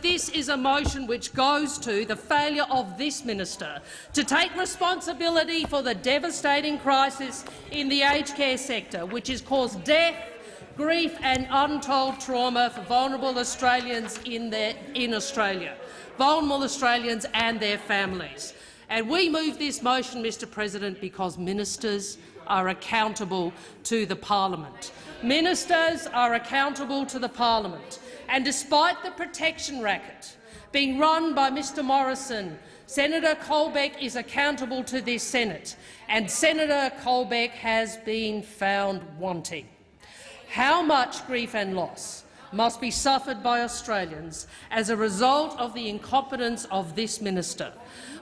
this is a motion which goes to the failure of this minister to take responsibility for the devastating crisis in the aged care sector, which has caused death, grief and untold trauma for vulnerable Australians in Australia, vulnerable Australians and their families. And we move this motion, Mr President, because ministers are accountable to the parliament. Ministers are accountable to the parliament. And despite the protection racket being run by Mr Morrison, Senator Colbeck is accountable to this Senate, and Senator Colbeck has been found wanting. How much grief and loss must be suffered by Australians as a result of the incompetence of this minister,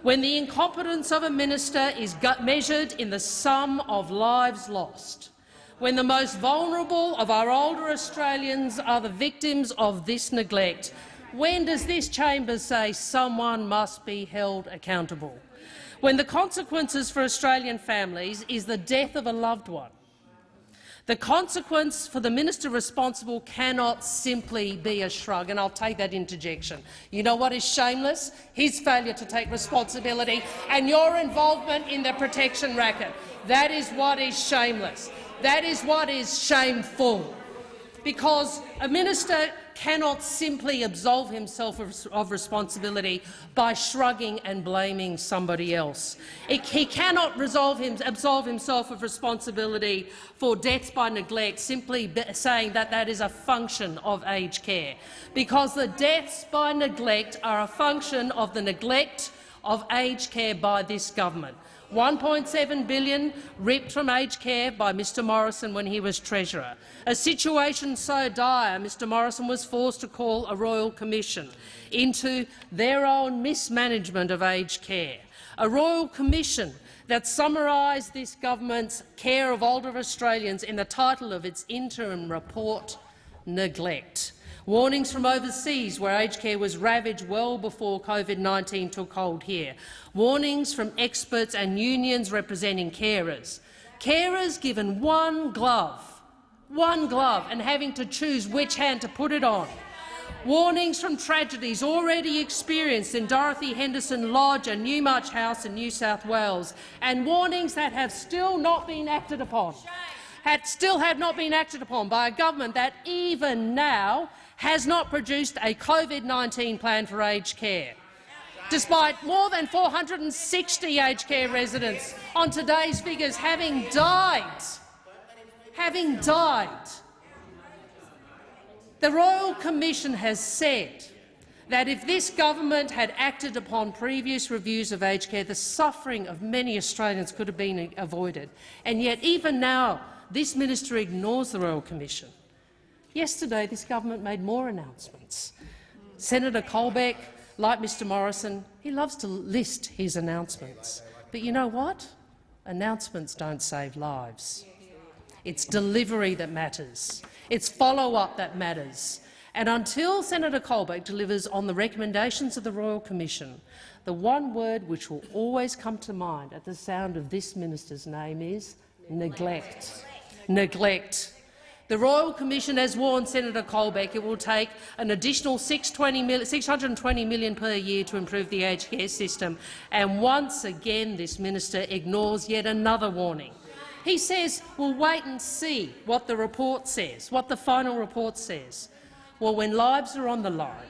when the incompetence of a minister is measured in the sum of lives lost, when the most vulnerable of our older Australians are the victims of this neglect? When does this chamber say someone must be held accountable? When the consequences for Australian families is the death of a loved one. The consequence for the minister responsible cannot simply be a shrug, and I'll take that interjection. You know what is shameless? His failure to take responsibility and your involvement in the protection racket. That is what is shameless. That is what is shameful, because a minister cannot simply absolve himself of responsibility by shrugging and blaming somebody else. He cannot absolve himself of responsibility for deaths by neglect simply saying that that is a function of aged care, because the deaths by neglect are a function of the neglect of aged care by this government. $1.7 billion ripped from aged care by Mr Morrison when he was Treasurer. A situation so dire, Mr Morrison was forced to call a royal commission into their own mismanagement of aged care. A royal commission that summarised this government's care of older Australians in the title of its interim report, Neglect. Warnings from overseas, where aged care was ravaged well before COVID-19 took hold here. Warnings from experts and unions representing carers. Carers given one glove, and having to choose which hand to put it on. Warnings from tragedies already experienced in Dorothy Henderson Lodge and Newmarch House in New South Wales, and warnings that have still not been acted upon. Have not been acted upon by a government that even now has not produced a COVID-19 plan for aged care, despite more than 460 aged care residents on today's figures having died. The Royal Commission has said that if this government had acted upon previous reviews of aged care, the suffering of many Australians could have been avoided. And yet, even now, this minister ignores the Royal Commission. Yesterday, this government made more announcements. Senator Colbeck, like Mr Morrison, he loves to list his announcements. But you know what? Announcements don't save lives. It's delivery that matters. It's follow-up that matters. And until Senator Colbeck delivers on the recommendations of the Royal Commission, the one word which will always come to mind at the sound of this minister's name is neglect. Neglect. The Royal Commission has warned Senator Colbeck it will take an additional $620 million per year to improve the aged care system, and once again this minister ignores yet another warning. He says, we'll wait and see what the report says, what the final report says. Well, when lives are on the line,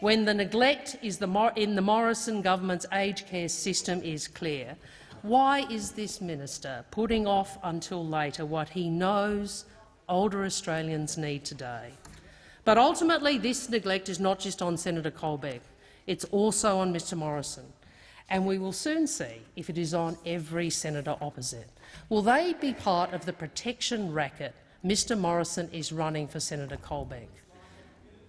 when the neglect in the Morrison government's aged care system is clear, why is this minister putting off until later what he knows older Australians need today? But ultimately, this neglect is not just on Senator Colbeck. It's also on Mr Morrison. And we will soon see if it is on every senator opposite. Will they be part of the protection racket Mr Morrison is running for Senator Colbeck?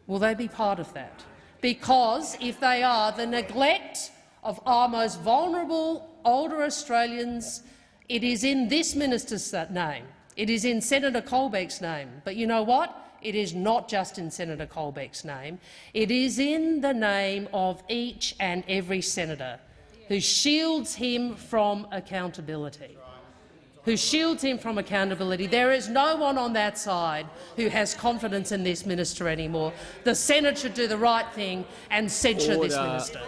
Will they be part of that? Because if they are, the neglect of our most vulnerable older Australians, it is in this minister's name. It is in Senator Colbeck's name. But you know what? It is not just in Senator Colbeck's name. It is in the name of each and every senator who shields him from accountability, who shields him from accountability. There is no one on that side who has confidence in this minister anymore. The Senate should do the right thing and censure this minister.